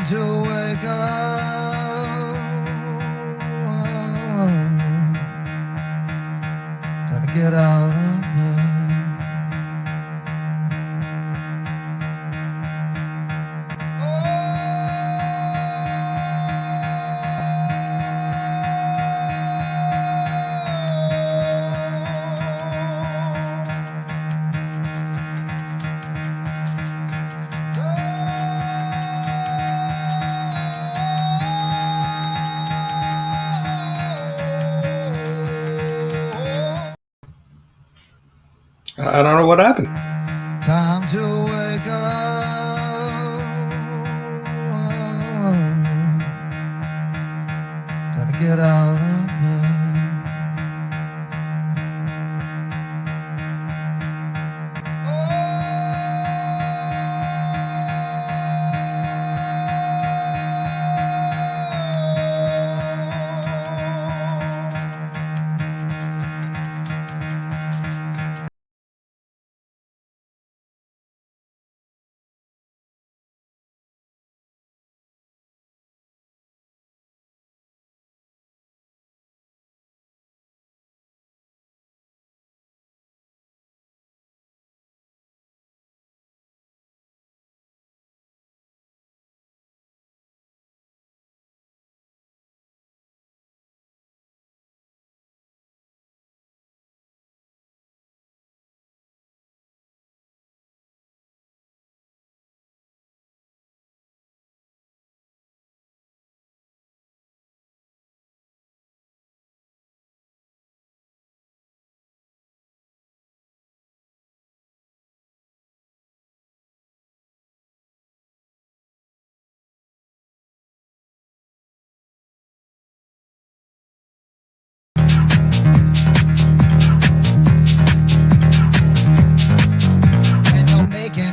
to wake up. Gotta get out of bed. I don't know what happened. Time to wake up. Gotta get out of bed.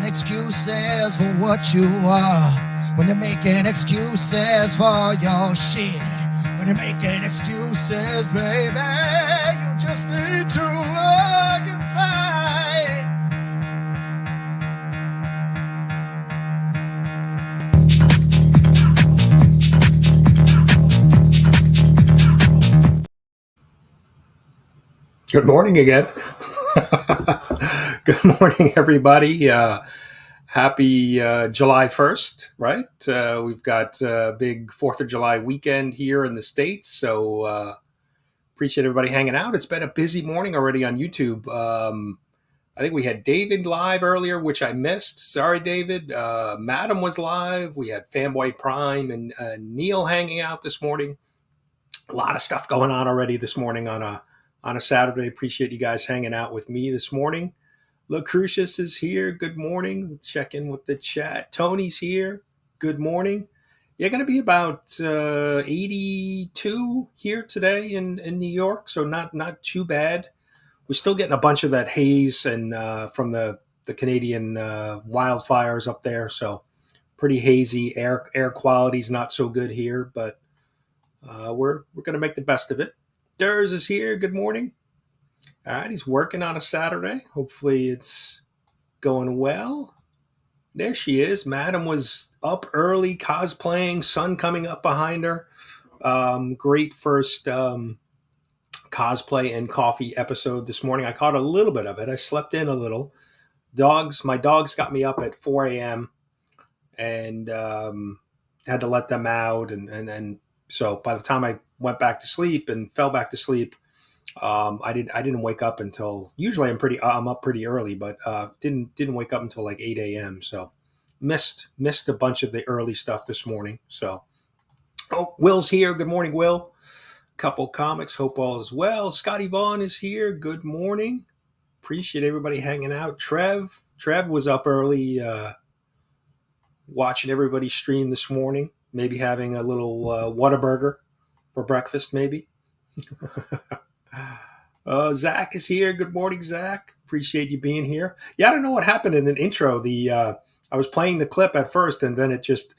Excuses for what you are, when you're making excuses for your shit, when you're making excuses, baby, you just need to look inside. Good morning again. Good morning, everybody. Happy July 1st, right? We've got a big 4th of July weekend here in the States, so appreciate everybody hanging out. It's been a busy morning already on YouTube. I think we had David live earlier, which I missed. Sorry, David. Madam was live. We had Fanboy Prime and Neil hanging out this morning. A lot of stuff going on already this morning on a Saturday. Appreciate you guys hanging out with me this morning. Lucretius is here. Good morning. We'll check in with the chat. Tony's here. Good morning. Yeah, going to be about 82 here today in New York, so not too bad. We're still getting a bunch of that haze and from the Canadian wildfires up there, so pretty hazy. Air quality's not so good here, but we're going to make the best of it. Zarz is here. Good morning. All right, he's working on a Saturday. Hopefully it's going well. There she is. Madam was up early cosplaying, sun coming up behind her. Great first cosplay and coffee episode this morning. I caught a little bit of it. I slept in a little. My dogs got me up at 4 a.m. and had to let them out. And so by the time I went back to sleep and fell back to sleep, I didn't wake up until, usually I'm up pretty early, but didn't wake up until like 8 a.m. So missed a bunch of the early stuff this morning. So Will's here. Good morning, Will. Couple comics. Hope all is well. Scotty Vaughn is here. Good morning. Appreciate everybody hanging out. Trev was up early, watching everybody stream this morning. Maybe having a little Whataburger for breakfast, maybe. Zach is here. Good morning, Zach. Appreciate you being here. Yeah, I don't know what happened in the intro. I was playing the clip at first, and then it just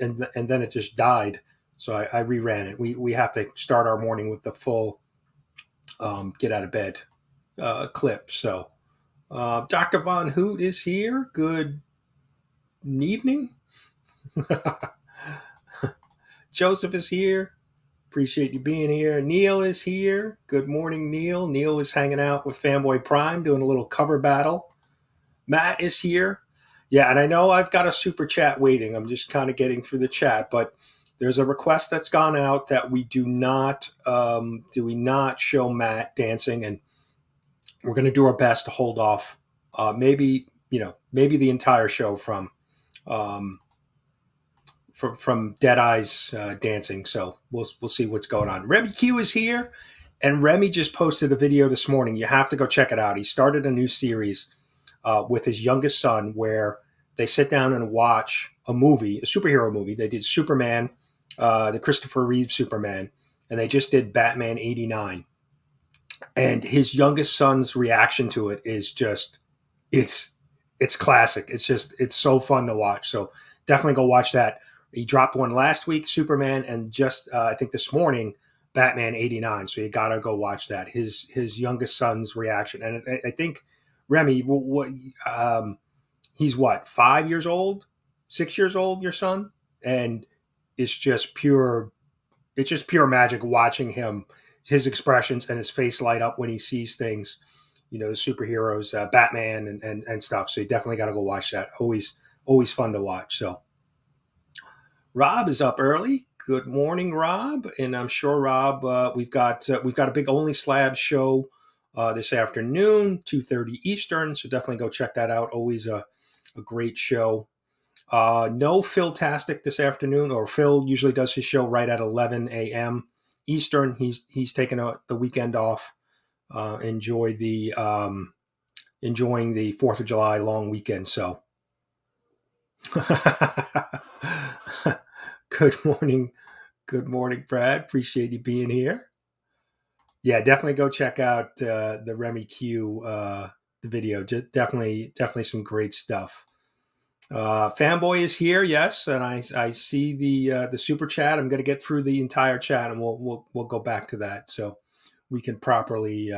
died. So I reran it. We have to start our morning with the full get out of bed clip. So Dr. Von Hoot is here. Good evening. Joseph is here. Appreciate you being here. Neil is here. Good morning, Neil. Neil is hanging out with Fanboy Prime, doing a little cover battle. Matt is here. Yeah, and I know I've got a super chat waiting. I'm just kind of getting through the chat, but there's a request that's gone out that we do not show Matt dancing, and we're going to do our best to hold off. Maybe the entire show from Deadeye's dancing. So we'll see what's going on. Remy Q is here, and Remy just posted a video this morning. You have to go check it out. He started a new series with his youngest son where they sit down and watch a movie, a superhero movie. They did Superman, the Christopher Reeve Superman, and they just did Batman 89. And his youngest son's reaction to it is just, it's classic. It's so fun to watch. So definitely go watch that. He dropped one last week, Superman, and just I think this morning, Batman 89. So you got to go watch that. His youngest son's reaction. And I think, Remy, he's what, 5 years old, 6 years old, your son? And it's just pure magic watching him, his expressions and his face light up when he sees things, the superheroes, Batman and stuff. So you definitely got to go watch that. Always fun to watch. So Rob is up early. Good morning, Rob. And I'm sure, Rob, we've got a big Only Slabs show this afternoon, 2:30 Eastern. So definitely go check that out. Always a great show. No Philtastic this afternoon, or Phil usually does his show right at 11 a.m. Eastern. He's taking the weekend off. Enjoying the 4th of July long weekend. So good morning, Brad. Appreciate you being here. Yeah, definitely go check out the Remy Q the video. Just definitely some great stuff. Fanboy is here, yes, and I see the super chat. I'm going to get through the entire chat, and we'll go back to that so we can properly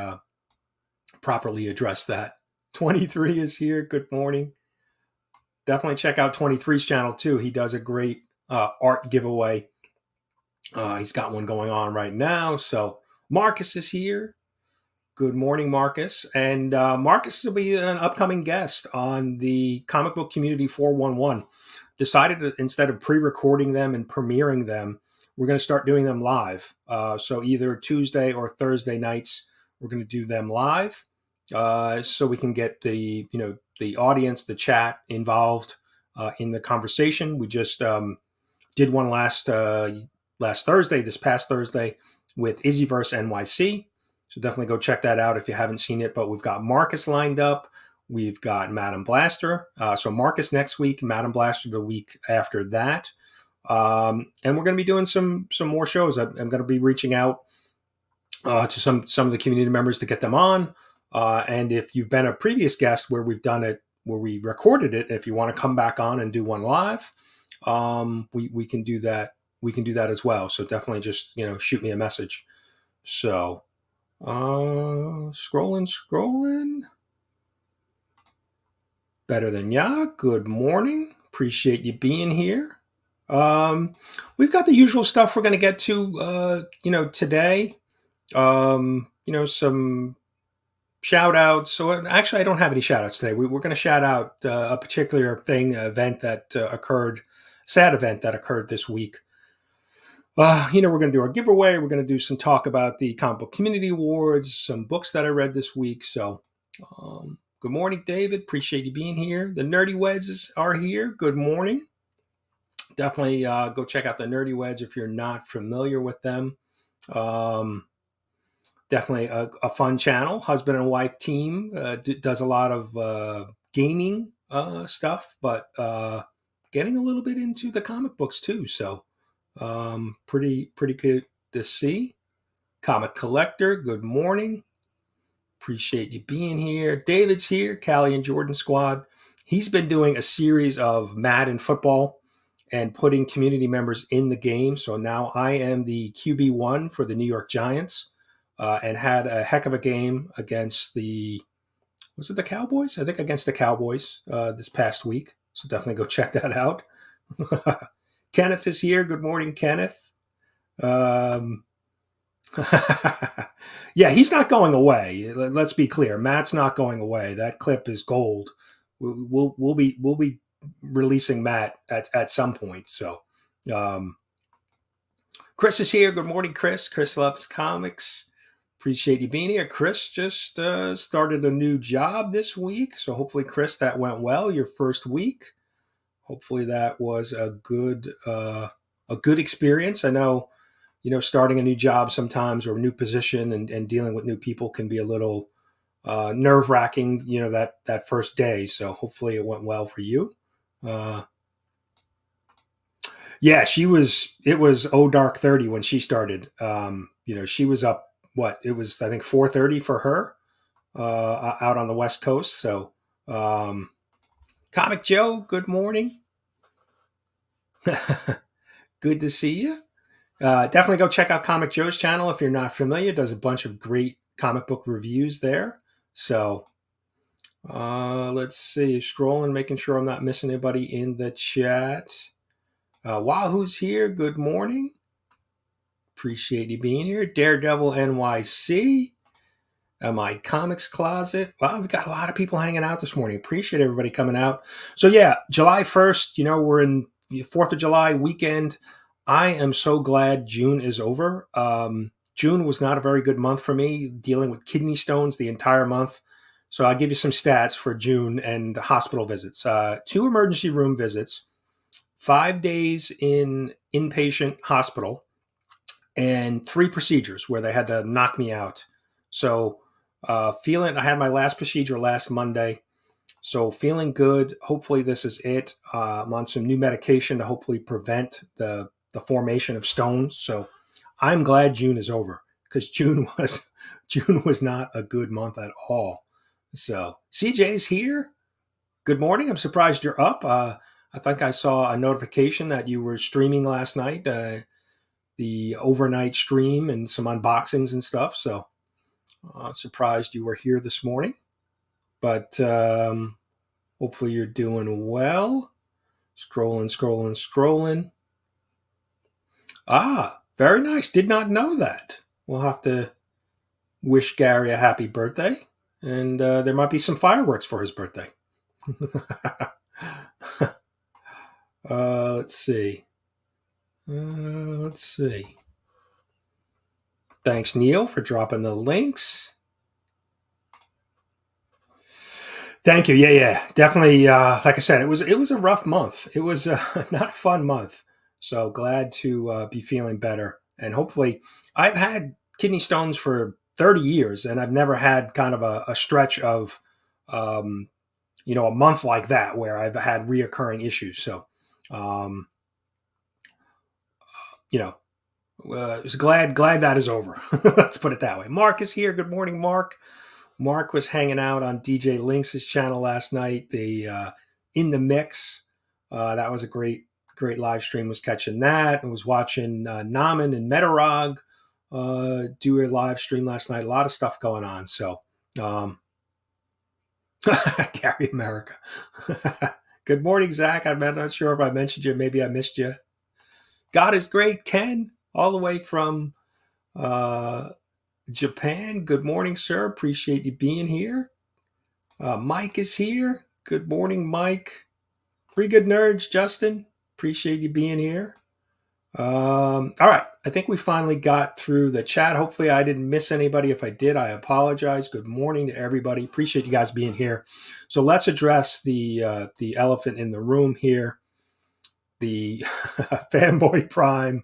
address that. 23 is here. Good morning. Definitely check out 23's channel too. He does a great art giveaway. He's got one going on right now. So Marcus is here. Good morning, Marcus. And Marcus will be an upcoming guest on the Comic Book Community 411. Decided to, instead of pre-recording them and premiering them, we're going to start doing them live. So either Tuesday or Thursday nights, we're going to do them live, so we can get the audience, the chat involved in the conversation. We just did one last Thursday, this past Thursday, with IzzyVerseNYC. So definitely go check that out if you haven't seen it. But we've got Marcus lined up. We've got Madam Blaster. So Marcus next week, Madam Blaster the week after that. And we're going to be doing some more shows. I'm going to be reaching out to some of the community members to get them on. And if you've been a previous guest where we've done it, where we recorded it, if you want to come back on and do one live, we can do that. We can do that as well. So definitely just, shoot me a message. So scrolling. Better than ya. Good morning. Appreciate you being here. We've got the usual stuff we're going to get to, today. Some shout outs. So actually, I don't have any shout outs today. We're going to shout out a particular event that occurred, sad event that occurred this week. We're going to do our giveaway. We're going to do some talk about the Comic Book Community Awards, some books that I read this week. So, good morning, David. Appreciate you being here. The Nerdy Weds are here. Good morning. Definitely go check out the Nerdy Weds if you're not familiar with them. Definitely a fun channel. Husband and wife team does a lot of gaming stuff, but getting a little bit into the comic books too. So pretty good to see. Comic Collector, good morning. Appreciate you being here. David's here, Callie and Jordan Squad. He's been doing a series of Madden football and putting community members in the game. So now I am the QB1 for the New York Giants, and had a heck of a game against the Cowboys? I think against the Cowboys this past week. So definitely go check that out. Kenneth is here. Good morning, Kenneth. Yeah, he's not going away. Let's be clear. Matt's not going away. That clip is gold. We'll be releasing Matt at some point. So, Chris is here. Good morning, Chris. Chris loves comics. Appreciate you being here. Chris just started a new job this week. So hopefully, Chris, that went well. Your first week. Hopefully that was a good experience. I know, starting a new job sometimes or a new position and dealing with new people can be a little nerve wracking, that first day. So hopefully it went well for you. Yeah, it was dark 30 when she started. She was up, it was, I think 4:30 for her out on the West Coast. So, Comic Joe, good morning. Good to see you. Definitely go check out Comic Joe's channel if you're not familiar. Does a bunch of great comic book reviews there. So, let's see. Scrolling, making sure I'm not missing anybody in the chat. Wahoo's here. Good morning. Appreciate you being here. Daredevil NYC. My comics closet. Wow, we've got a lot of people hanging out this morning. Appreciate everybody coming out. So yeah, July 1st, we're in the 4th of July weekend. I am so glad June is over. June was not a very good month for me, dealing with kidney stones the entire month. So I'll give you some stats for June and hospital visits. 2 emergency room visits, 5 days in inpatient hospital, and 3 procedures where they had to knock me out. So I had my last procedure last Monday. So feeling good. Hopefully this is it. I'm on some new medication to hopefully prevent the formation of stones. So I'm glad June is over because June was not a good month at all. So CJ's here. Good morning. I'm surprised you're up. I think I saw a notification that you were streaming last night, the overnight stream and some unboxings and stuff. So surprised you were here this morning. But hopefully you're doing well. Scrolling. Very nice. Did not know that. We'll have to wish Gary a happy birthday. And there might be some fireworks for his birthday. Let's see. Thanks, Neil, for dropping the links. Thank you. Yeah. Definitely. Like I said, it was a rough month. It was not a fun month. So glad to be feeling better. And hopefully, I've had kidney stones for 30 years, and I've never had kind of a stretch of, a month like that where I've had reoccurring issues. So, glad that is over. Let's put it that way. Mark is here. Good morning, Mark. Mark was hanging out on DJ Lynx's channel last night. The In the Mix. That was a great live stream. Was catching that and was watching Naman and Metarog do a live stream last night. A lot of stuff going on. So, Gary America. Good morning, Zach. I'm not sure if I mentioned you. Maybe I missed you. God is great, Ken, all the way from Japan. Good morning, sir. Appreciate you being here. Mike is here. Good morning, Mike. Pretty good nerds, Justin. Appreciate you being here. All right. I think we finally got through the chat. Hopefully I didn't miss anybody. If I did, I apologize. Good morning to everybody. Appreciate you guys being here. So let's address the elephant in the room here. The Fanboy Prime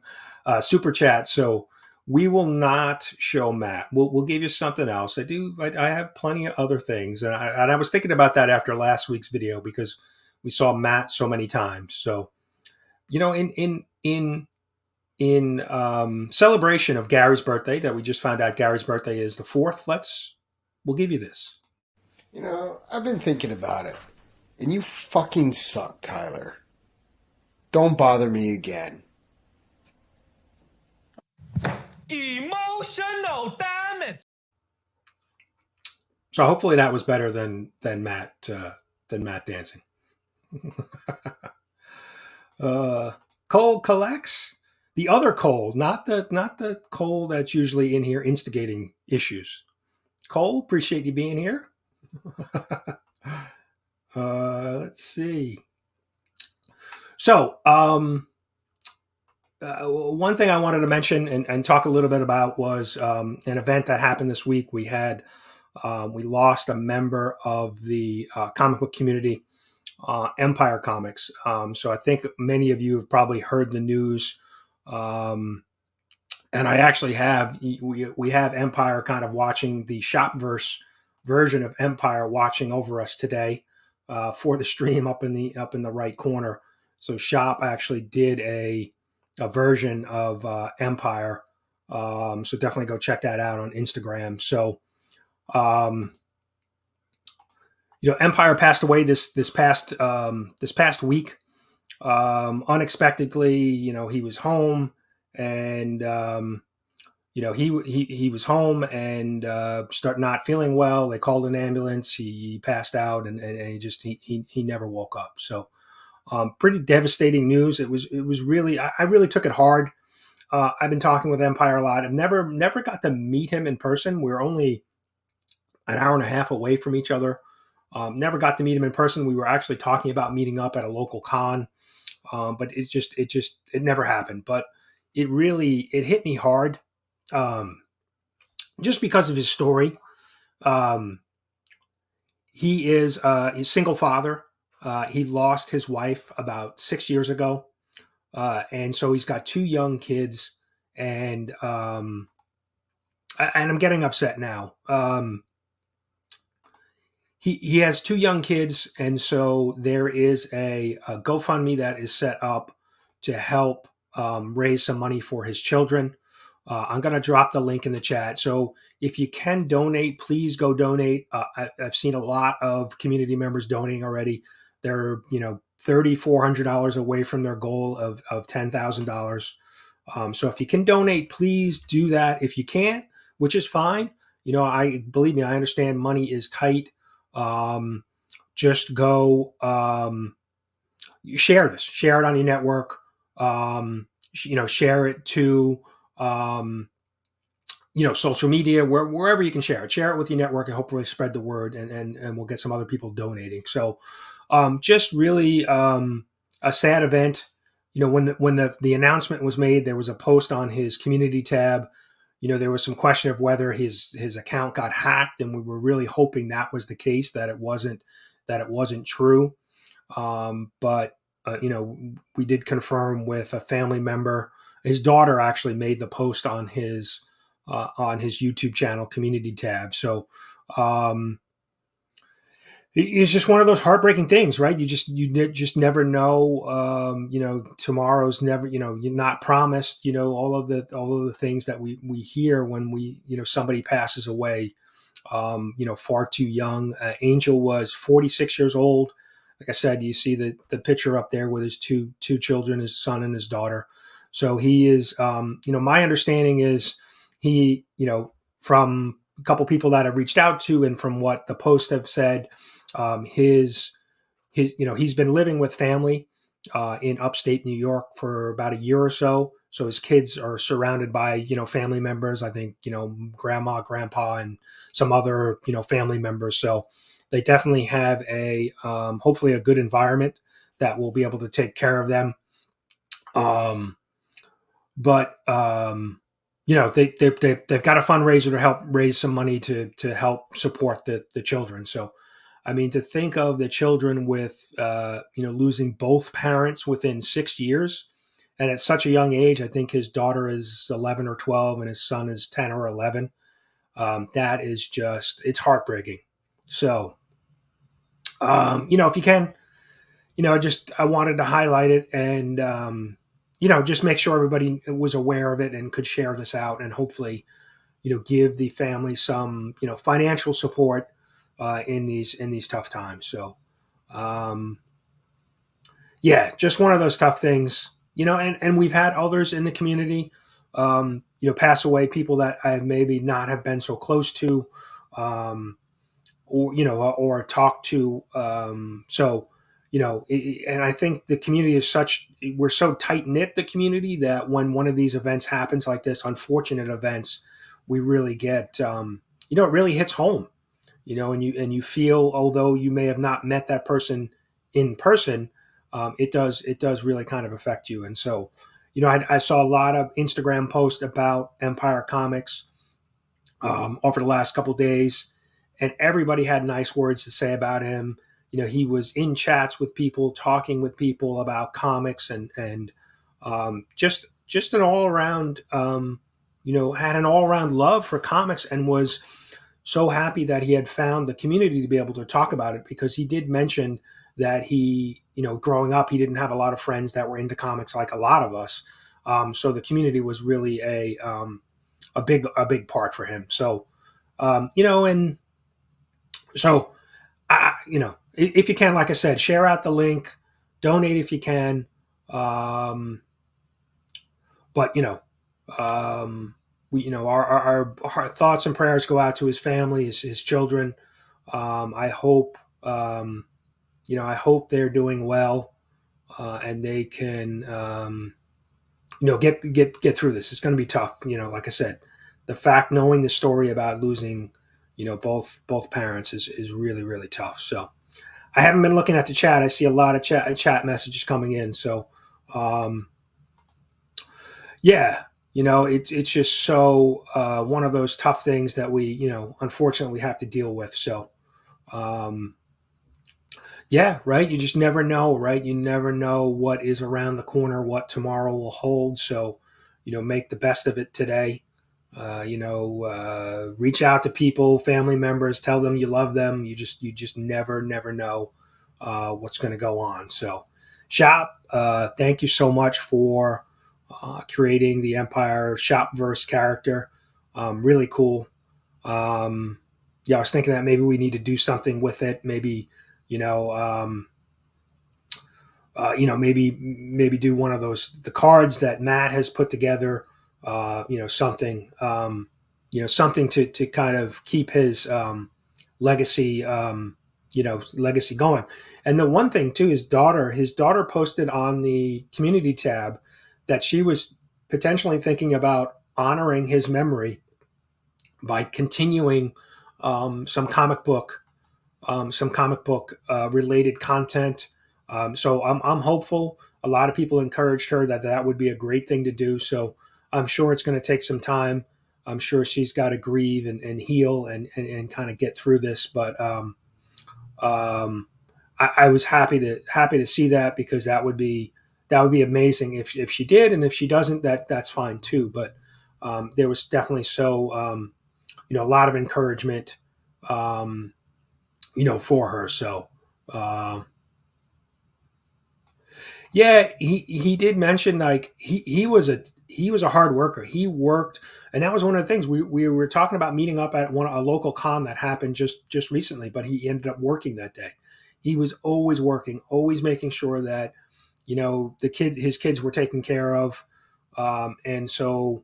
super chat. So we will not show Matt. We'll give you something else. I have plenty of other things, and I was thinking about that after last week's video because we saw Matt so many times. So, in celebration of Gary's birthday, that we just found out Gary's birthday is the 4th. We'll give you this. I've been thinking about it, and you fucking suck, Tyler. Don't bother me again. Emotional damage. So hopefully that was better than Matt dancing. Cole collects the other Cole, not the Cole that's usually in here instigating issues. Cole, appreciate you being here. Let's see. So, one thing I wanted to mention and talk a little bit about was an event that happened this week. We lost a member of the comic book community, Empire Comics. So I think many of you have probably heard the news. And I actually we have Empire kind of watching the Shopverse version of Empire watching over us today for the stream up in the right corner. So Shop actually did a version of Empire. So definitely go check that out on Instagram. So, Empire passed away this past week. Unexpectedly, he was home and, he was home and start not feeling well. They called an ambulance. He passed out and he never woke up. So, pretty devastating news. It was really, I really took it hard. I've been talking with Empire a lot. I've never got to meet him in person. We're only an hour and a half away from each other. Never got to meet him in person. We were actually talking about meeting up at a local con, but it never happened. But it hit me hard, just because of his story. He is a single father. He lost his wife about 6 years ago. And so he's got 2 young kids, and I'm getting upset now. He has 2 young kids, and so there is a GoFundMe that is set up to help raise some money for his children. I'm going to drop the link in the chat. So if you can donate, please go donate. I've seen a lot of community members donating already. They're, $3,400 away from their goal of $10,000. So if you can donate, please do that. If you can't, which is fine. Believe me, I understand money is tight. Just go, share it on your network. Share it to, social media, wherever you can share it with your network and hopefully spread the word and we'll get some other people donating. So, just really, a sad event. When the announcement was made, there was a post on his community tab. There was some question of whether his account got hacked, and we were really hoping that was the case, that it wasn't true. But we did confirm with a family member. His daughter actually made the post on his YouTube channel community tab. So it's just one of those heartbreaking things, right? You just never know. Tomorrow's never. You're not promised. All of the things that we hear when somebody passes away. Far too young. Angel was 46 years old. Like I said, you see the picture up there with his two children, his son and his daughter. So he is. My understanding is he. From a couple people that I've reached out to, and from what the post have said. He's been living with family in upstate New York for about a year or so. So his kids are surrounded by, family members, I think, grandma, grandpa, and some other, family members. So they definitely have hopefully a good environment that will be able to take care of them. But they've got a fundraiser to help raise some money to help support the children. So, to think of the children with, losing both parents within 6 years, and at such a young age, I think his daughter is 11 or 12 and his son is 10 or 11. That is it's heartbreaking. So, if you can, I wanted to highlight it and, just make sure everybody was aware of it and could share this out and hopefully, give the family some, financial support in these tough times. So, just one of those tough things, and we've had others in the community, pass away, people that I maybe not have been so close to, or talked to. So, and I think the community is we're so tight knit, the community, that when one of these events happens like this, unfortunate events, we really get, it really hits home, and you feel, although you may have not met that person in person, it does really kind of affect you. And so, I saw a lot of Instagram posts about Empire Comics over the last couple of days, and everybody had nice words to say about him. He was in chats with people, talking with people about comics, and just an all around, had an all around love for comics, and was so happy that he had found the community to be able to talk about it, because he did mention that he, growing up, he didn't have a lot of friends that were into comics like a lot of us. So the community was really a big part for him. So, and so, if you can, like I said, share out the link, donate if you can. But our thoughts and prayers go out to his family, his children. I hope, I hope they're doing well, and they can, get through this. It's going to be tough. Like I said, the fact, knowing the story about losing, both parents is really, really tough. So I haven't been looking at the chat. I see a lot of chat messages coming in. So, yeah, it's just so one of those tough things that we, unfortunately have to deal with. So, yeah, right. You just never know, right? You never know what is around the corner, what tomorrow will hold. So, make the best of it today. Reach out to people, family members, tell them you love them. You just never know what's going to go on. So, Shop, thank you so much for creating the Empire Shopverse character. Really cool. I was thinking that maybe we need to do something with it. Maybe, maybe do one of the cards that Matt has put together. Something, something to kind of keep his legacy, legacy going. And the one thing too, his daughter posted on the community tab that she was potentially thinking about honoring his memory by continuing some comic book related content. So I'm hopeful. A lot of people encouraged her that would be a great thing to do. So I'm sure it's going to take some time. I'm sure she's got to grieve and heal and kind of get through this. But I was happy to see that, because that would be amazing if she did, and if she doesn't, that's fine too. But there was definitely a lot of encouragement, for her. So, yeah, he did mention, like, he was a hard worker. He worked, and that was one of the things we were talking about, meeting up at a local con that happened just recently, but he ended up working that day. He was always working, always making sure that, his kids were taken care of. And so,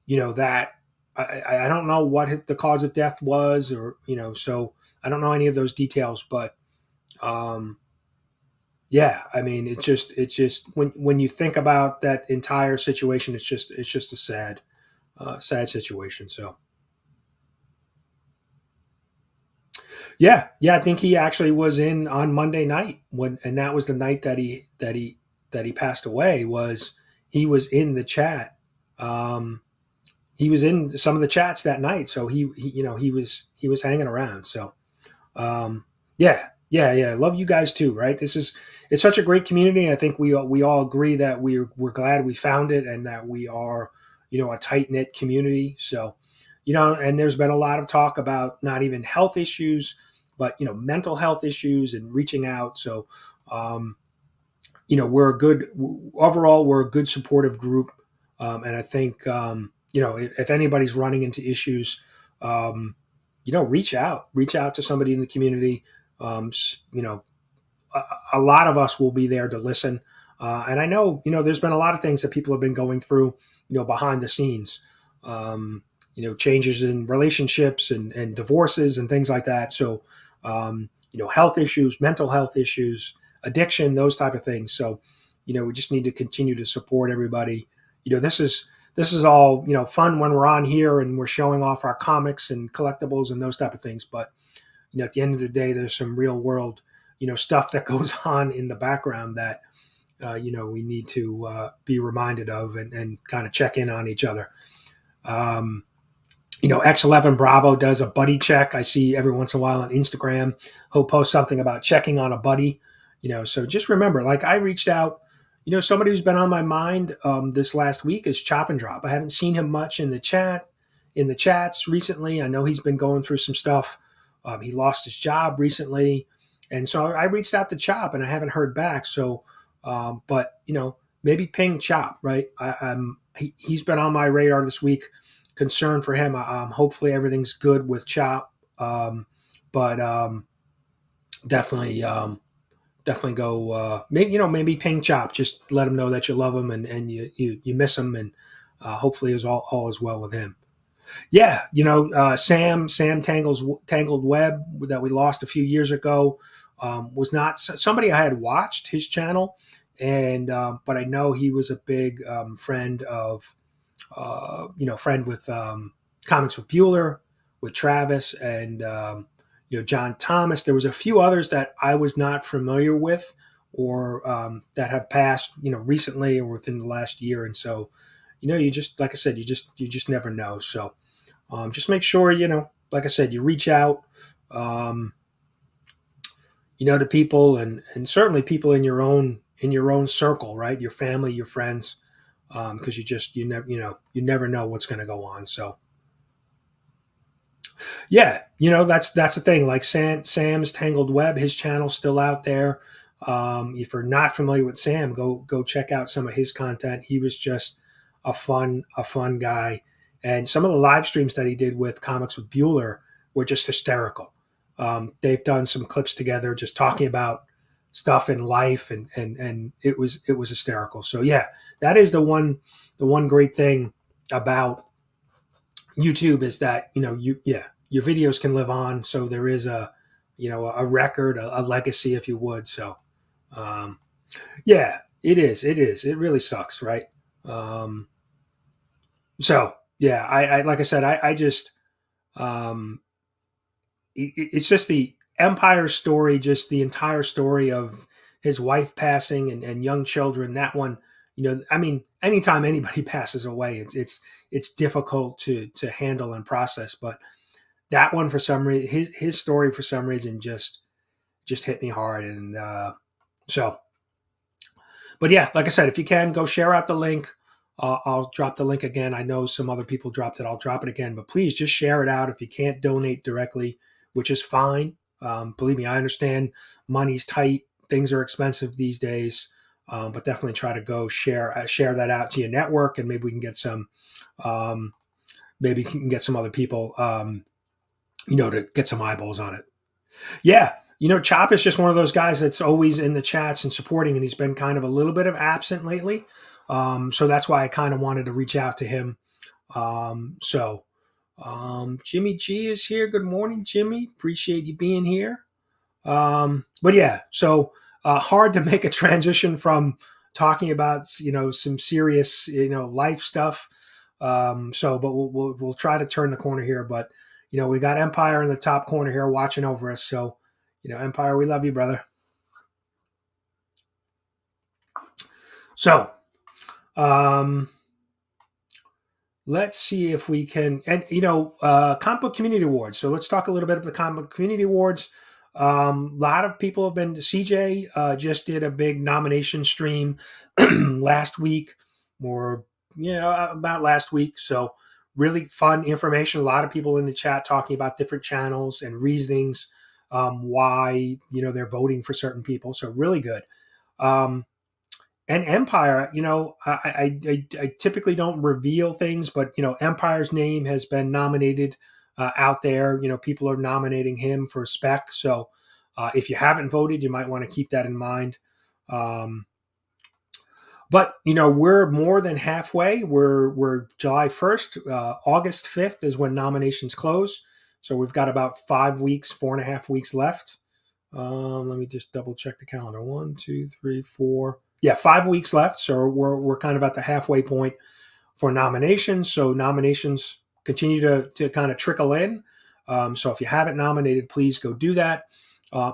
that I don't know what the cause of death was, or, so I don't know any of those details, but, yeah, I mean, it's just when you think about that entire situation, it's just a sad situation. So, yeah, I think he actually was in on Monday night, and that was the night that he passed away. He was in the chat. He was in some of the chats that night, so he was hanging around. So, yeah. I love you guys too, right? It's such a great community. I think we all agree that we're glad we found it, and that we are, a tight knit community. So, and there's been a lot of talk about not even health issues, but mental health issues and reaching out. So, we're we're a good supportive group, and I think if anybody's running into issues, reach out to somebody in the community. A lot of us will be there to listen. And I know, there's been a lot of things that people have been going through, behind the scenes, changes in relationships and divorces and things like that. So, health issues, mental health issues. addiction, those type of things. So, we just need to continue to support everybody. This is all, fun when we're on here and we're showing off our comics and collectibles and those type of things. But, at the end of the day, there's some real world, stuff that goes on in the background that, we need to be reminded of and kind of check in on each other. X11 Bravo does a buddy check. I see every once in a while on Instagram, he'll post something about checking on a buddy, so just remember, like I reached out, somebody who's been on my mind this last week is Chop and Drop. I haven't seen him much in the chats recently. I know he's been going through some stuff. He lost his job recently. And so I reached out to Chop and I haven't heard back. So, but maybe ping Chop, right? He's been on my radar this week. Concerned for him. Hopefully everything's good with Chop. But definitely go, maybe ping Chop, just let him know that you love him and you miss him. And hopefully all is well with him. Yeah. Sam Tangled Web that we lost a few years ago, was not somebody I had watched his channel. And, but I know he was a big friend of, friend with Comics with Bueller, with Travis, and John Thomas. There was a few others that I was not familiar with, or that have passed recently or within the last year. And so, you just, like I said, you just never know. So just make sure like I said, you reach out, to people and certainly people in your own circle, right? Your family, your friends. Because you never know what's going to go on. So, yeah, that's the thing. Like Sam's Tangled Web, his channel's still out there. If you're not familiar with Sam, go check out some of his content. He was just a fun guy, and some of the live streams that he did with Comics with Bueller were just hysterical. They've done some clips together, just talking about stuff in life, and it was hysterical. So yeah, that is the one great thing about YouTube is that your videos can live on. So there is a record, a legacy, if you would. So yeah, it is it really sucks, right? So yeah, I like I said, I just it's just the Empire story, just the entire story of his wife passing and young children. That one, I mean, anytime anybody passes away, it's difficult to handle and process. But that one, for some reason, his story for some reason just hit me hard. And so, but yeah, like I said, if you can, go share out the link. I'll drop the link again. I know some other people dropped it. I'll drop it again. But please just share it out if you can't donate directly, which is fine. Believe me, I understand money's tight. Things are expensive these days. But definitely try to go share that out to your network, and maybe we can get some, maybe you can get some other people, to get some eyeballs on it. Yeah. Chop is just one of those guys that's always in the chats and supporting, and he's been kind of a little bit of absent lately. So that's why I kind of wanted to reach out to him. Jimmy G is here. Good morning, Jimmy. Appreciate you being here. But yeah, so hard to make a transition from talking about some serious life stuff. But we'll try to turn the corner here. But we got Empire in the top corner here watching over us. So Empire, we love you, brother. So let's see if we can, and Comic Book Community Awards. So let's talk a little bit about the Comic Book Community Awards. A lot of people have been. CJ just did a big nomination stream last week, or about last week. So really fun information. A lot of people in the chat talking about different channels and reasonings why they're voting for certain people. So really good. And Empire, I typically don't reveal things, but Empire's name has been nominated out there. People are nominating him for Spec. So if you haven't voted, you might want to keep that in mind. But we're more than halfway. We're July 1st. August 5th is when nominations close. So we've got about 5 weeks, 4.5 weeks left. Let me just double check the calendar. 1, 2, 3, 4. Yeah, 5 weeks left. So we're kind of at the halfway point for nominations. So nominations continue to kind of trickle in. So if you haven't nominated, please go do that.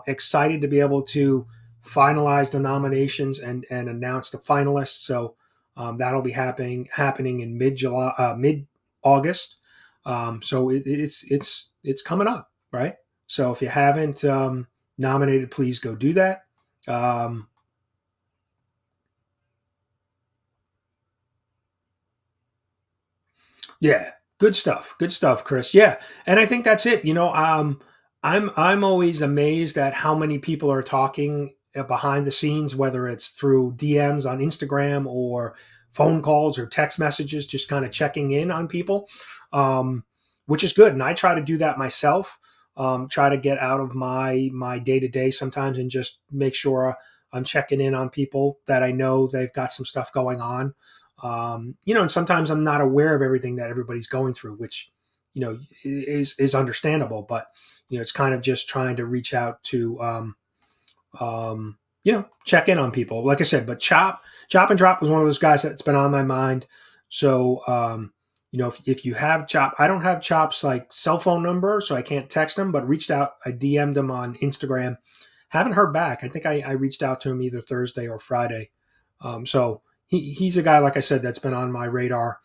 Excited to be able to finalize the nominations and announce the finalists. So that'll be happening in mid-July, mid-August. So it's coming up, right? So if you haven't nominated, please go do that. Yeah, good stuff, Chris. Yeah, and I think that's it. I'm always amazed at how many people are talking behind the scenes, whether it's through DMs on Instagram or phone calls or text messages, just kind of checking in on people, which is good. And I try to do that myself. Try to get out of my day to day sometimes and just make sure I'm checking in on people that I know they've got some stuff going on. And sometimes I'm not aware of everything that everybody's going through, which is understandable. But it's kind of just trying to reach out to check in on people. Like I said, but Chop and Drop was one of those guys that's been on my mind. So if you have Chop, I don't have Chop's like cell phone number, so I can't text him, but reached out, I DM'd him on Instagram. Haven't heard back. I think I reached out to him either Thursday or Friday. So he's a guy, like I said, that's been on my radar,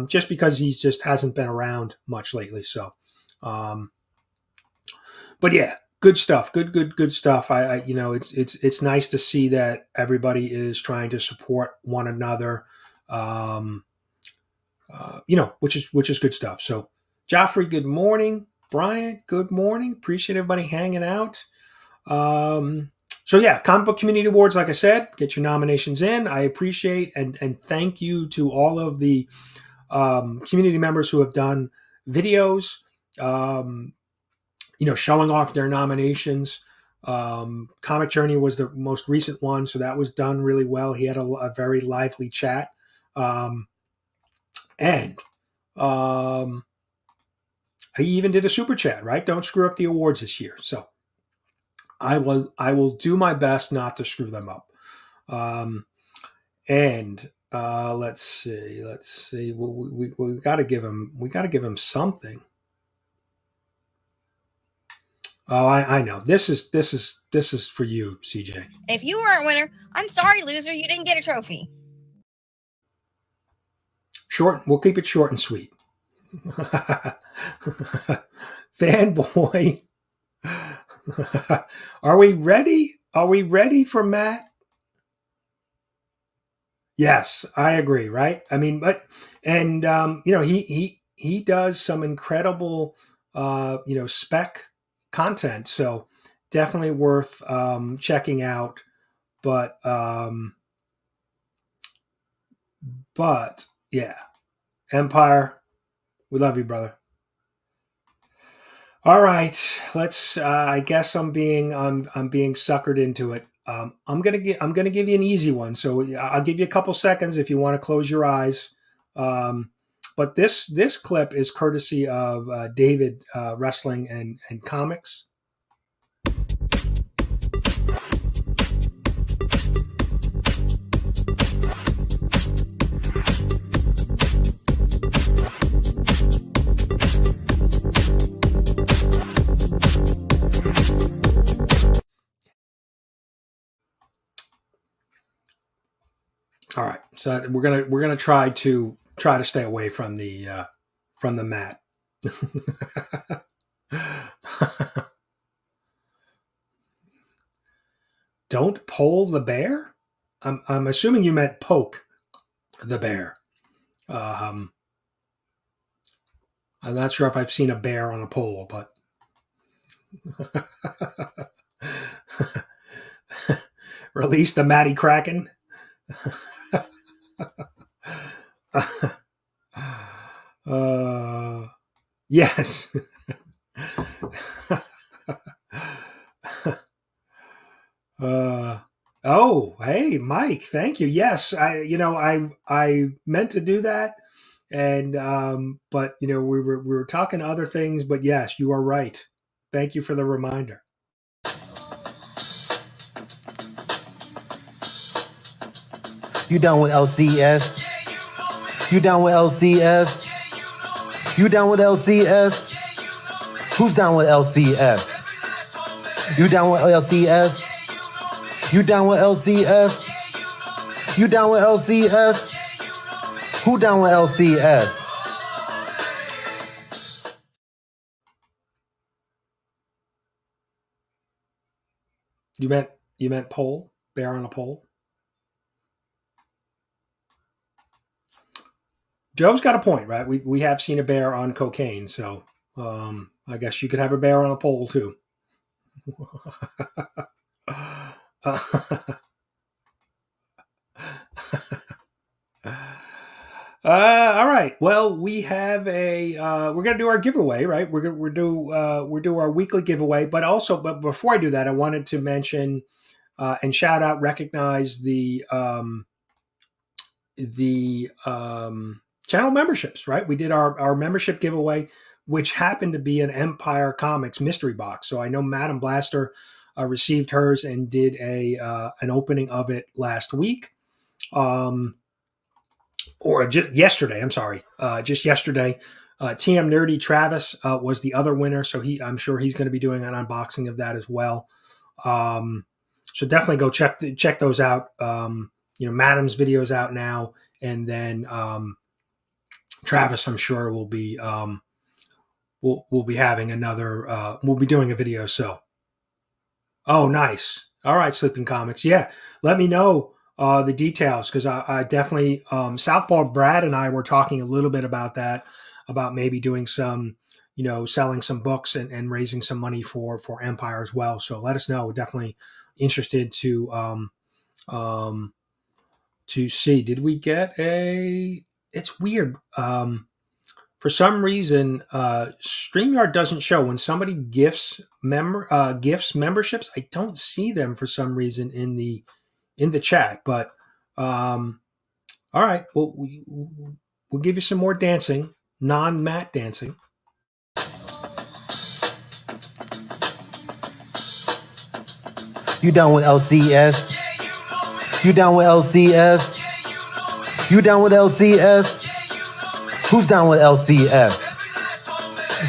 just because he just hasn't been around much lately. So, but yeah, good stuff. Good stuff. It's nice to see that everybody is trying to support one another. Which is good stuff. So, Joffrey, good morning. Brian, good morning. Appreciate everybody hanging out. So yeah, Comic Book Community Awards, like I said, get your nominations in. I appreciate and thank you to all of the community members who have done videos, showing off their nominations. Comic Journey was the most recent one, so that was done really well. He had a very lively chat. And he even did a super chat, right? Don't screw up the awards this year. So I will do my best not to screw them up. Let's see. We got to give him something. Oh, I know. This is for you, CJ. If you weren't a winner, I'm sorry, loser. You didn't get a trophy. Short. We'll keep it short and sweet. Fanboy. Are we ready? Are we ready for Matt? Yes, I agree. Right. I mean, he does some incredible, spec content. So definitely worth checking out. But yeah, Empire, we love you, brother. All right, let's. I guess I'm being suckered into it. I'm gonna give you an easy one. So I'll give you a couple seconds if you want to close your eyes. But this clip is courtesy of David Wrestling and Comics. All right, so we're gonna try to stay away from the mat. Don't poll the bear. I'm assuming you meant poke the bear. I'm not sure if I've seen a bear on a pole, but release the Matty Kraken. Yes. Oh, hey, Mike, thank you. Yes, I meant to do that, and but we were talking other things, but yes, you are right. Thank you for the reminder. You down with LCS? You down with LCS? You down with LCS? Who's down with LCS? You down with LCS? You down with LCS? You down with LCS? Who down with LCS? You meant pole? Bear on a pole? Joe's got a point, right? We have seen a bear on cocaine, so I guess you could have a bear on a pole too. All right. Well, we have we're gonna do our giveaway, right? We're do our weekly giveaway, but before I do that, I wanted to mention and shout out, recognize the channel memberships, right? We did our membership giveaway, which happened to be an Empire Comics mystery box. So I know Madam Blaster received hers and did an opening of it last week. Or just yesterday, I'm sorry, just yesterday. TM Nerdy Travis was the other winner, so I'm sure he's going to be doing an unboxing of that as well. So definitely go check those out. Madam's video's out now, and then Travis, I'm sure, will be we'll be having another. We'll be doing a video. So, oh, nice. All right, Sleeping Comics. Yeah, let me know the details, because I definitely Southpaw Brad and I were talking a little bit about that, about maybe doing some, selling some books and raising some money for Empire as well. So let us know. We're definitely interested to see. Did we get it's weird. For some reason, StreamYard doesn't show when somebody gifts memberships. I don't see them for some reason in the chat, but all right, we'll give you some more dancing, non-mat dancing. You down with LCS? You down with LCS? You down with LCS? Who's down with LCS?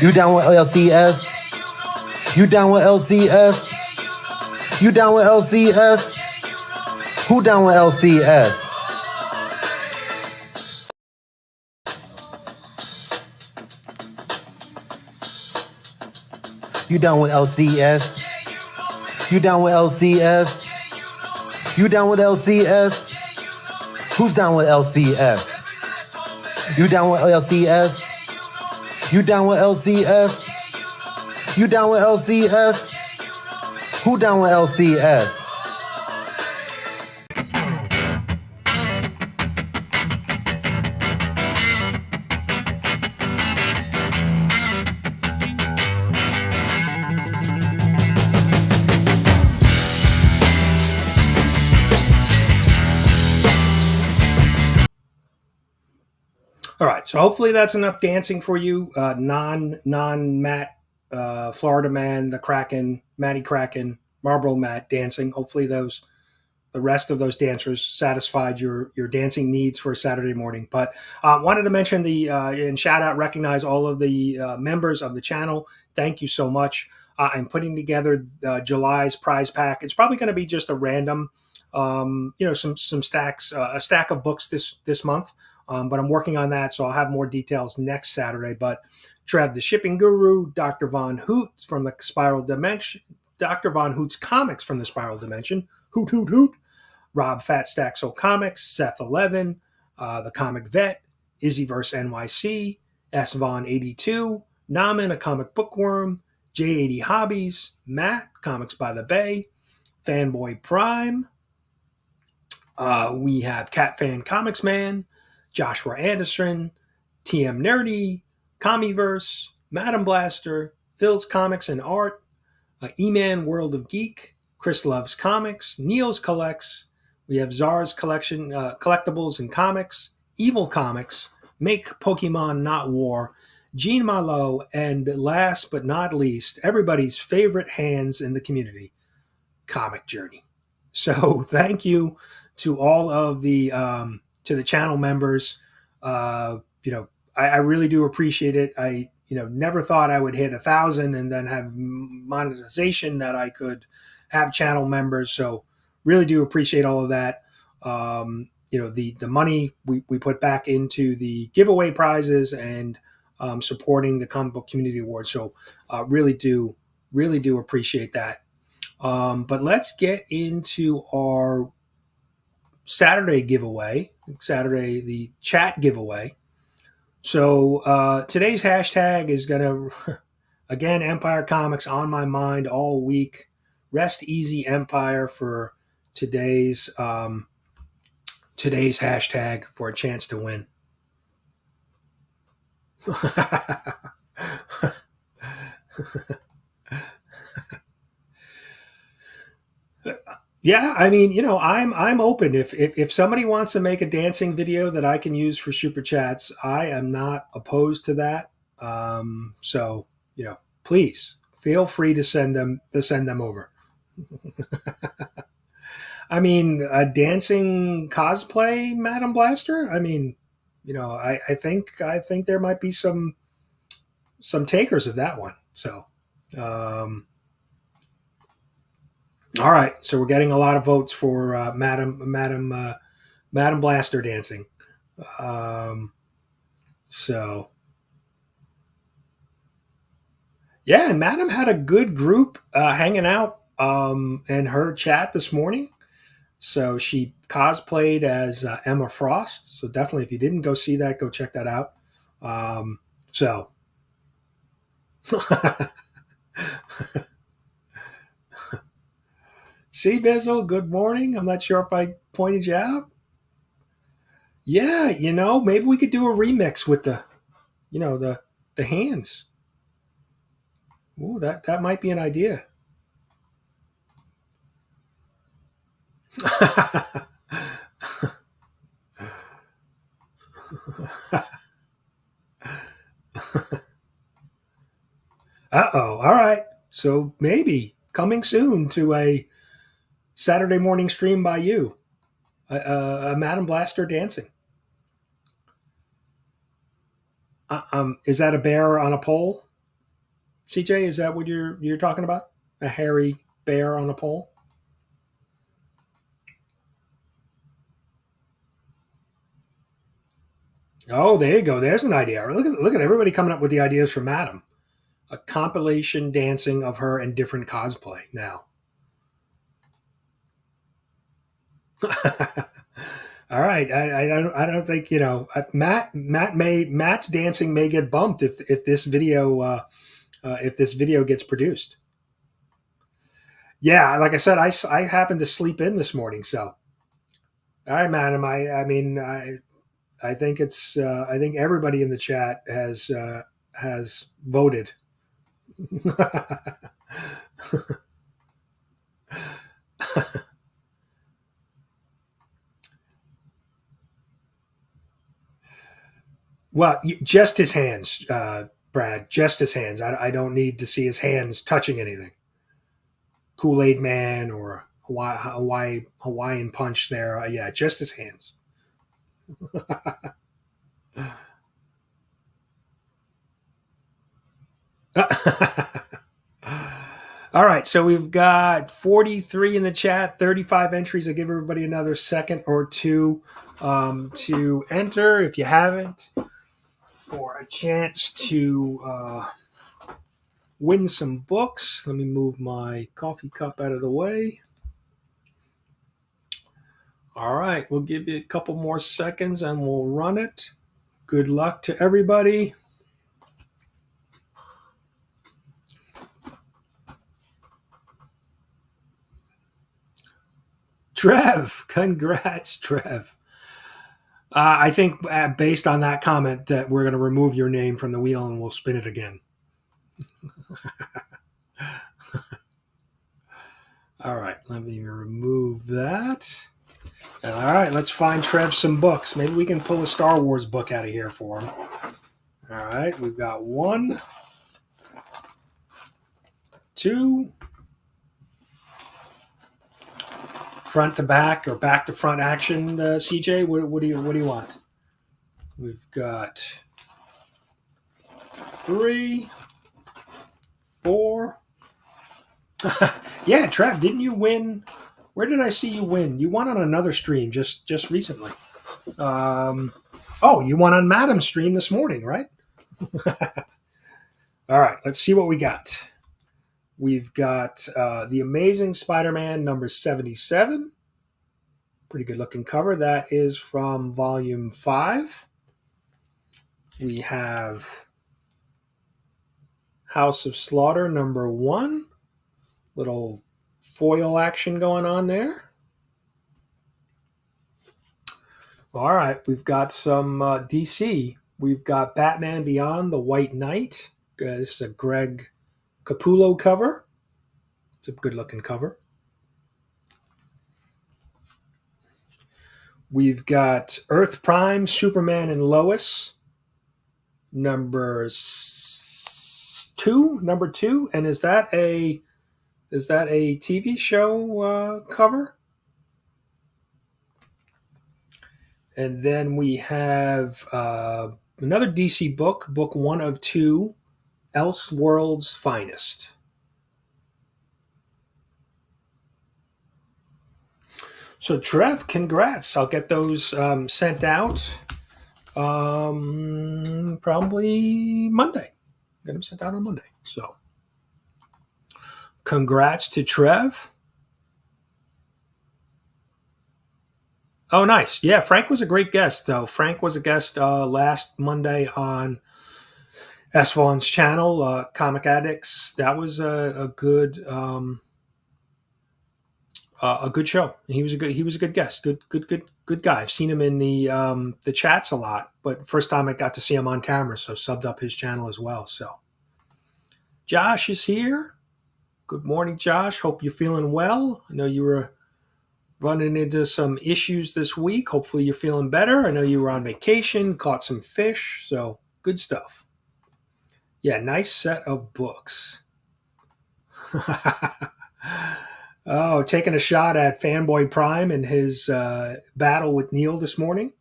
You down with LCS? You down with LCS? You down with LCS? Who down with LCS? You down with LCS? You down with LCS? You down with LCS? Who's down with LCS? You down with LCS? You down with LCS? You down with LCS? Who down with LCS? All right, so hopefully that's enough dancing for you. Non-Matt, Florida Man, the Kraken, Matty Kraken, Marlboro Matt dancing. Hopefully the rest of those dancers satisfied your dancing needs for a Saturday morning. But wanted to mention and shout out, recognize all of the members of the channel. Thank you so much. I'm putting together July's prize pack. It's probably going to be just a random, some stacks, a stack of books this month. But I'm working on that, so I'll have more details next Saturday. But Trev, the shipping guru, Dr. Von Hoot from the Spiral Dimension, Dr. Von Hoot's Comics from the Spiral Dimension, Hoot Hoot Hoot, Rob Fat Staxo Comics, Seth 11, the Comic Vet, IzzyVerseNYC, S Von 82, Naman, a comic bookworm, J80 Hobbies, Matt, Comics by the Bay, Fanboy Prime. We have CatFan Comics Man, Joshua Anderson, TM Nerdy, Comiverse, Madam Blaster, Phil's Comics and Art, Eman World of Geek, Chris Loves Comics, Niels Collects. We have Zarz Collection, Collectables and Comics, Evil Comics, Make Pokemon Not War, Gene Malo, and last but not least, everybody's favorite hands in the community, Comic Journey. So thank you to all of the to the channel members. I really do appreciate it. I never thought I would hit 1,000 and then have monetization that I could have channel members. So really do appreciate all of that. The money we put back into the giveaway prizes and supporting the Comic Book Community Awards. So really do appreciate that. But let's get into our Saturday giveaway, the chat giveaway. So today's hashtag is going to, again, Empire Comics on my mind all week. Rest easy, Empire, for today's hashtag for a chance to win. Yeah, I mean, I'm open. If somebody wants to make a dancing video that I can use for super chats, I am not opposed to that. So please feel free to send them over. I mean, a dancing cosplay Madam Blaster. I mean, I think there might be some takers of that one. So. All right, so we're getting a lot of votes for Madam Blaster dancing. So yeah, and Madam had a good group hanging out in her chat this morning. So she cosplayed as Emma Frost. So definitely, if you didn't go see that, go check that out. So. See, Bizzle, good morning. I'm not sure if I pointed you out. Yeah, maybe we could do a remix with the hands. Ooh, that might be an idea. Uh-oh. All right. So maybe coming soon to a Saturday morning stream by you, a Madam Blaster dancing. Is that a bear on a pole? CJ, is that what you're talking about? A hairy bear on a pole? Oh, there you go. There's an idea. Look at everybody coming up with the ideas for Madam. A compilation dancing of her in different cosplay now. All right. I don't think Matt's dancing may get bumped if this video gets produced. Yeah, like I said, I happened to sleep in this morning. So, all right, Madam. I think I think everybody in the chat has voted. Well, just his hands, Brad. Just his hands. I don't need to see his hands touching anything. Kool-Aid Man or Hawaiian Punch there. Yeah, just his hands. All right, so we've got 43 in the chat, 35 entries. I'll give everybody another second or two to enter if you haven't, for a chance to win some books. Let me move my coffee cup out of the way. All right, we'll give you a couple more seconds and we'll run it. Good luck to everybody. Trev, congrats, Trev. I think based on that comment that we're going to remove your name from the wheel and we'll spin it again. All right, let me remove that. All right, let's find Trev some books. Maybe we can pull a Star Wars book out of here for him. All right, we've got 1, 2, front to back or back to front action, CJ? What do you want? We've got 3, 4. Yeah, Trev, didn't you win? Where did I see you win? You won on another stream just recently. You won on Madam's stream this morning, right? All right, let's see what we got. We've got The Amazing Spider-Man number 77. Pretty good looking cover. That is from volume 5. We have House of Slaughter number 1. Little foil action going on there. All right, we've got some DC. We've got Batman Beyond the White Knight. This is a Greg Capullo cover. It's a good-looking cover. We've got Earth Prime, Superman and Lois, number 2. And is that a TV show cover? And then we have another DC book 1 of 2, Elseworlds Finest. So Trev, congrats. I'll get those sent out probably Monday. Get them sent out on Monday. So congrats to Trev. Oh, nice. Yeah, Frank was a great guest, though. Frank was a guest last Monday on S-Vaughn's channel, Comic Addicts. That was a good show. He was a good guest. Good guy. I've seen him in the chats a lot, but first time I got to see him on camera, so subbed up his channel as well. So Josh is here. Good morning, Josh. Hope you're feeling well. I know you were running into some issues this week. Hopefully you're feeling better. I know you were on vacation, caught some fish, so good stuff. Yeah, nice set of books. Oh, taking a shot at Fanboy Prime and his battle with Neil this morning.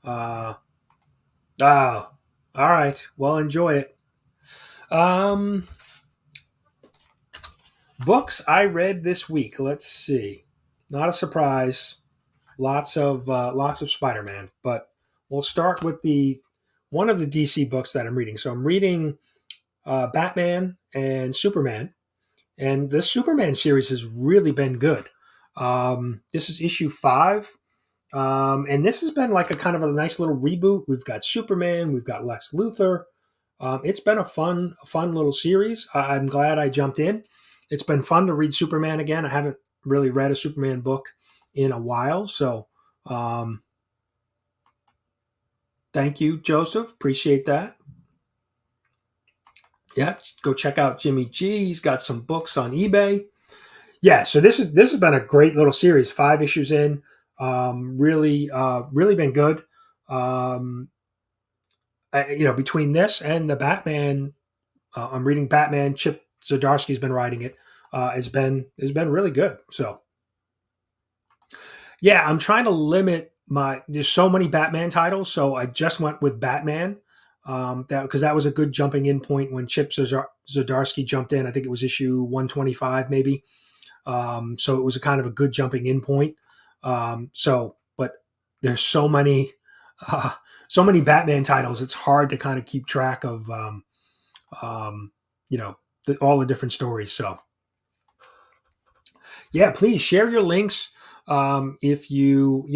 All right. Well, enjoy it. Books I read this week. Let's see. Not a surprise. Lots of Spider-Man, but we'll start with one of the DC books that I'm reading. So I'm reading Batman and Superman, and this Superman series has really been good. This is issue 5, and this has been like a kind of a nice little reboot. We've got Superman, we've got Lex Luthor. It's been a fun little series. I'm glad I jumped in. It's been fun to read Superman again. I haven't really read a Superman book in a while, so thank you, Joseph. Appreciate that. Yeah, go check out Jimmy G. He's got some books on eBay. Yeah, so this has been a great little series. 5 issues in, really been good. Between this and the Batman, I'm reading Batman. Chip Zdarsky's been writing it. Has been really good. So, yeah, I'm trying to limit there's so many Batman titles, so I just went with Batman. Because that was a good jumping in point when Chip Zdarsky jumped in. I think it was issue 125 maybe. So it was a kind of a good jumping in point. But there's so many Batman titles. It's hard to kind of keep track of, all the different stories. So yeah, please share your links. If you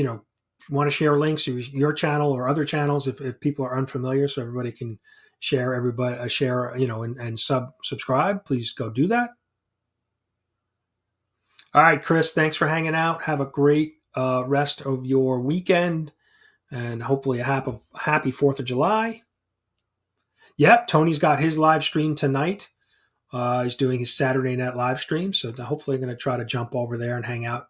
want to share links to your channel or other channels, if people are unfamiliar, so everybody can share, and subscribe, please go do that. All right, Chris, thanks for hanging out. Have a great rest of your weekend, and hopefully a happy 4th of July. Yep, Tony's got his live stream tonight. He's doing his Saturday night live stream, so hopefully I'm going to try to jump over there and hang out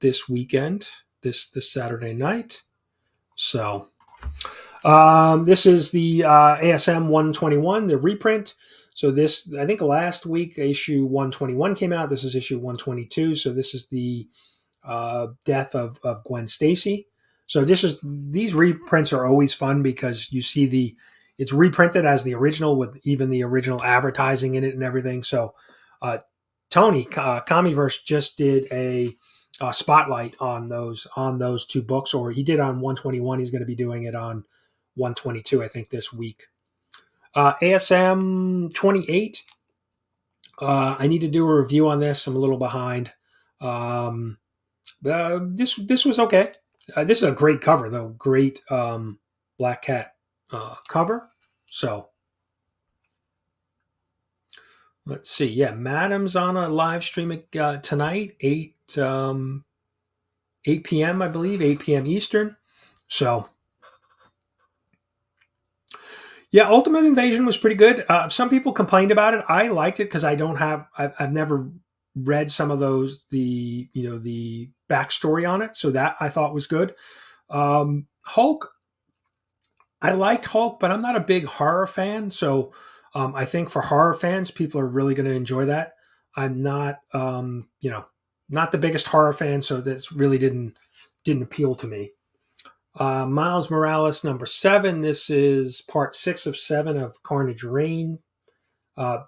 this weekend. This Saturday night. So this is the ASM 121, the reprint. So this, I think last week issue 121 came out. This is issue 122. So this is the death of Gwen Stacy. So these reprints are always fun because you see it's reprinted as the original with even the original advertising in it and everything. So Tony Comiverse just did a spotlight on those two books, or he did on 121. He's going to be doing it on 122, I think, this week. ASM 28. I need to do a review on this. I'm a little behind. This was okay. This is a great cover, though. Great Black Cat cover. So let's see. Yeah, Madam's on a live stream tonight, 8 p.m. I believe, 8 p.m. Eastern. So yeah, Ultimate Invasion was pretty good. Some people complained about it. I liked it because I've never read some of the backstory on it, so that I thought was good. Hulk, I liked Hulk, but I'm not a big horror fan, so I think for horror fans, people are really going to enjoy that. I'm not, not the biggest horror fan, so this really didn't appeal to me. Miles Morales #7. This is part 6 of 7 of Carnage Reign.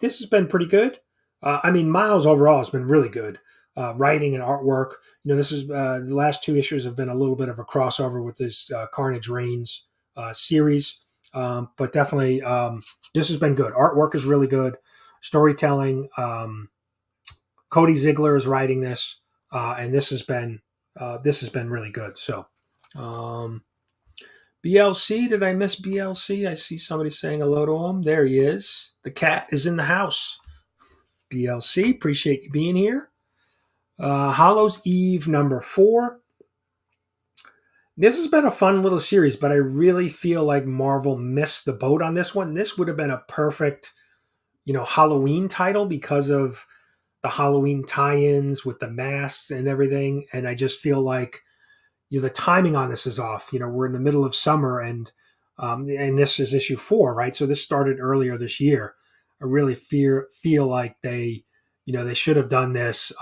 This has been pretty good. Miles overall has been really good. Writing and artwork. This is the last 2 issues have been a little bit of a crossover with this Carnage Reigns series, but definitely this has been good. Artwork is really good. Storytelling. Cody Ziegler is writing this, and this has been really good. So. BLC, did I miss BLC? I see somebody saying hello to him. There he is. The cat is in the house. BLC, appreciate you being here. Hallows Eve #4. This has been a fun little series, but I really feel like Marvel missed the boat on this one. This would have been a perfect, Halloween title because of the Halloween tie-ins with the masks and everything. And I just feel like the timing on this is off. We're in the middle of summer, and this is issue 4, right? So this started earlier this year. I really feel like they should have done this.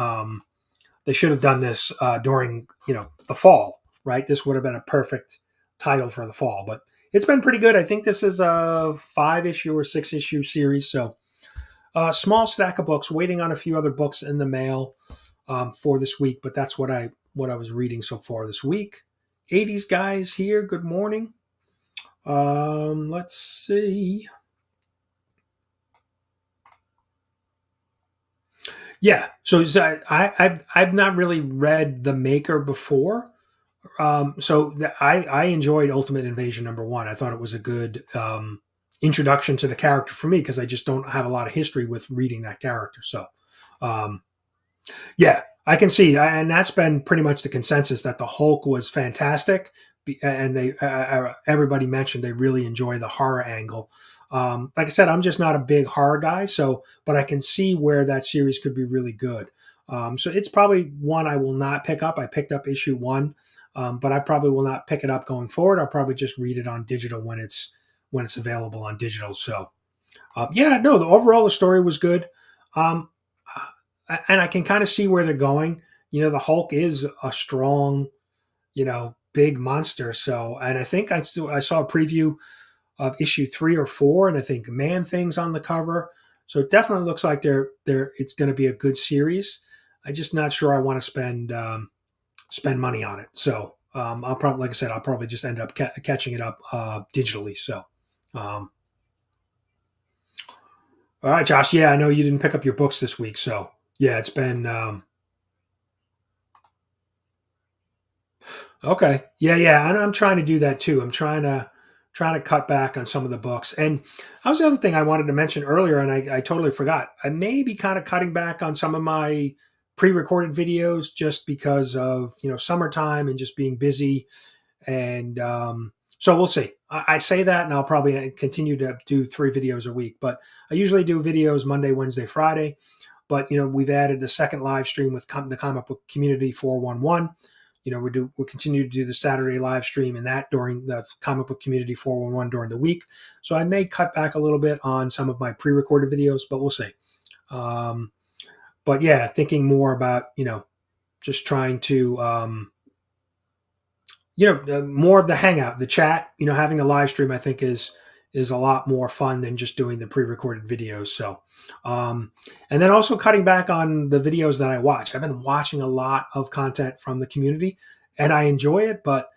They should have done this during the fall, right? This would have been a perfect title for the fall. But it's been pretty good. I think this is a 5-issue or 6-issue series. So small stack of books. Waiting on a few other books in the mail for this week. But that's what I was reading so far this week. 80s guys here. Good morning. Let's see. Yeah. So I've not really read The Maker before. I enjoyed Ultimate Invasion #1. I thought it was a good introduction to the character for me because I just don't have a lot of history with reading that character. So, yeah. I can see, and that's been pretty much the consensus that the Hulk was fantastic, and everybody mentioned they really enjoy the horror angle. Like I said, I'm just not a big horror guy, but I can see where that series could be really good. So it's probably one I will not pick up. I picked up issue 1, but I probably will not pick it up going forward. I'll probably just read it on digital when it's available on digital. So, overall the story was good. And I can kind of see where they're going. The Hulk is a strong, big monster. So, and I think I saw a preview of issue 3 or 4, and I think Man-Thing's on the cover. So it definitely looks like it's going to be a good series. I'm just not sure I want to spend money on it. So I'll probably just end up catching it up digitally. So, all right, Josh. Yeah, I know you didn't pick up your books this week, so. Yeah, it's been okay. Yeah, and I'm trying to do that too. I'm trying to cut back on some of the books. And that was the other thing I wanted to mention earlier, and I totally forgot. I may be kind of cutting back on some of my pre-recorded videos just because of summertime and just being busy. And so we'll see. I say that, and I'll probably continue to do 3 videos a week. But I usually do videos Monday, Wednesday, Friday. But we've added the second live stream with the Comic Book Community 411. We continue to do the Saturday live stream and that during the Comic Book Community 411 during the week. So I may cut back a little bit on some of my pre-recorded videos, but we'll see. But yeah, thinking more about just trying to, more of the hangout, the chat, having a live stream, I think is a lot more fun than just doing the pre-recorded videos. So, and then also cutting back on the videos that I watch. I've been watching a lot of content from the community and I enjoy it, but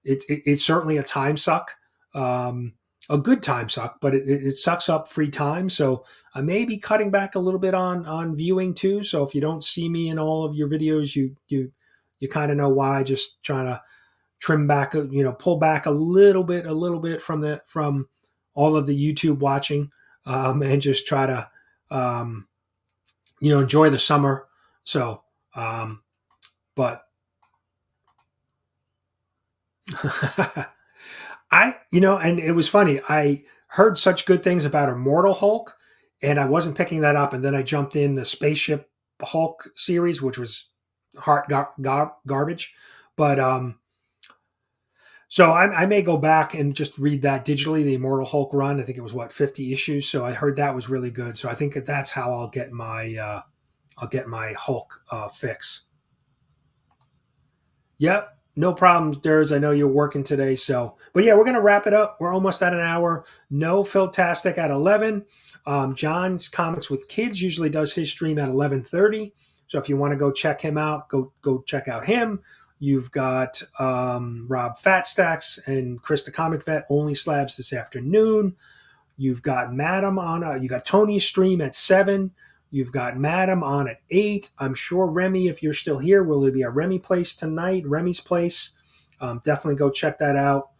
it's certainly a time suck, a good time suck, but it sucks up free time. So I may be cutting back a little bit on viewing too. So if you don't see me in all of your videos, you kind of know why. Just trying to trim back, pull back a little bit from all of the YouTube watching, and just try to, enjoy the summer. So, but and it was funny. I heard such good things about Immortal Hulk and I wasn't picking that up. And then I jumped in the Spaceship Hulk series, which was garbage. But, so I may go back and just read that digitally, the Immortal Hulk run. I think it was 50 issues. So I heard that was really good. So I think that's how I'll get my Hulk fix. Yep. No problems, Durs. I know you're working today. So, but yeah, we're going to wrap it up. We're almost at an hour. No Philtastic at 11. John's Comics with Kids usually does his stream at 11:30. So if you want to go check him out, go check out him. You've got Rob Fatstacks and Chris the Comic Vet, only slabs this afternoon. You've got Madam on. You got Tony's stream at 7. You've got Madam on at 8. I'm sure Remy, if you're still here, will there be a Remy place tonight? Remy's place. Definitely go check that out.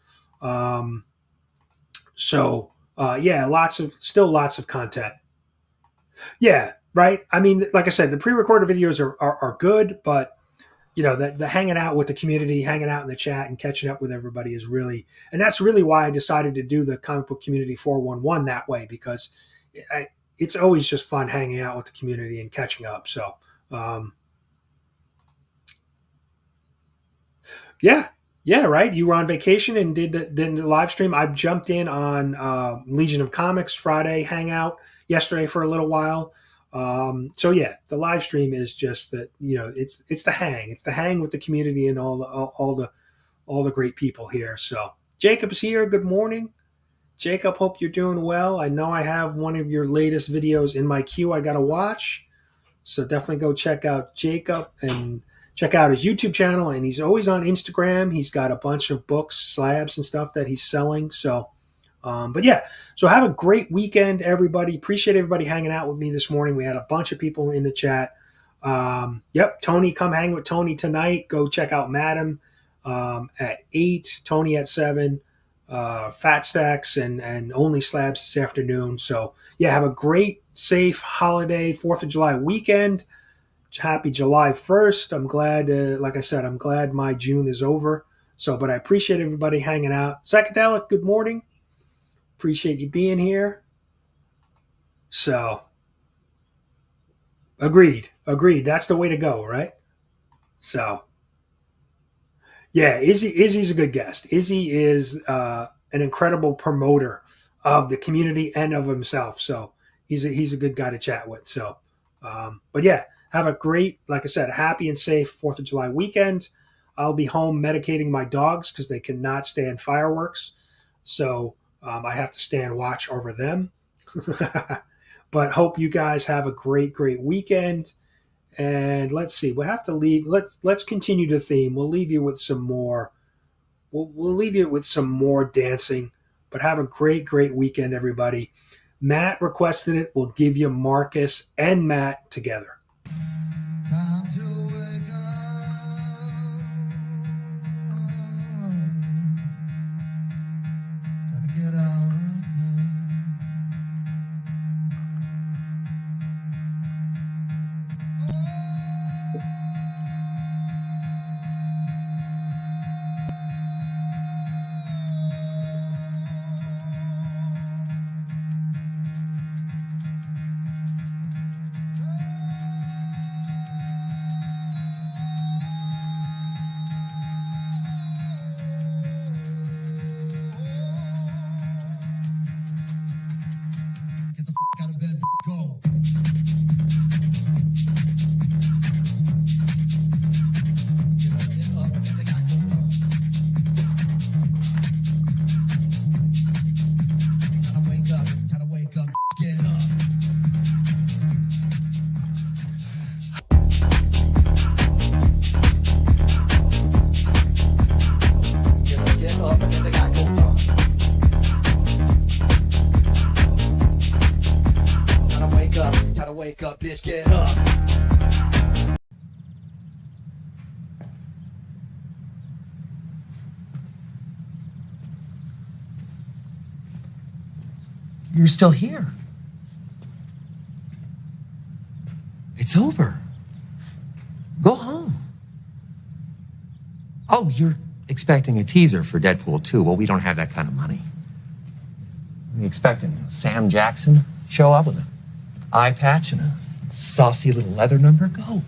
Yeah, lots of content. Yeah, right. I mean, like I said, the pre-recorded videos are good, but the hanging out with the community, hanging out in the chat and catching up with everybody is really, and that's really why I decided to do the Comic Book Community 411 that way, because it's always just fun hanging out with the community and catching up. So, yeah, right. You were on vacation and did the live stream. I jumped in on Legion of Comics Friday hangout yesterday for a little while. So yeah, the live stream is just that, it's the hang. It's the hang with the community and all the great people here. So Jacob's here. Good morning, Jacob. Hope you're doing well. I know I have one of your latest videos in my queue I got to watch. So definitely go check out Jacob and check out his YouTube channel. And he's always on Instagram. He's got a bunch of books, slabs and stuff that he's selling. So, but yeah, so have a great weekend, everybody. Appreciate everybody hanging out with me this morning. We had a bunch of people in the chat. Yep, Tony, come hang with Tony tonight. Go check out Madam at 8, Tony at 7, Fat Stacks and Only Slabs this afternoon. So yeah, have a great, safe holiday, 4th of July weekend. Happy July 1st. I'm glad, like I said, I'm glad my June is over. So, but I appreciate everybody hanging out. Psychedelic, good morning. Appreciate you being here. So, agreed. That's the way to go, right? So, yeah, Izzy's a good guest. Izzy is an incredible promoter of the community and of himself. So he's a good guy to chat with. So, but yeah, have a great, like I said, happy and safe 4th of July weekend. I'll be home medicating my dogs because they cannot stand fireworks. So I have to stand watch over them. But hope you guys have a great weekend. And let's see, we'll have to leave. Let's continue the theme. We'll leave you with some more. We'll leave you with some more dancing. But have a great weekend, everybody. Matt requested it. We'll give you Marcus and Matt together. Time to wake up. Gotta get out of bed. Wake up, bitch, get up. You're still here. It's over. Go home. Oh, you're expecting a teaser for Deadpool 2. Well, we don't have that kind of money. You expecting Sam Jackson show up with an eye patch and a saucy little leather number? Go.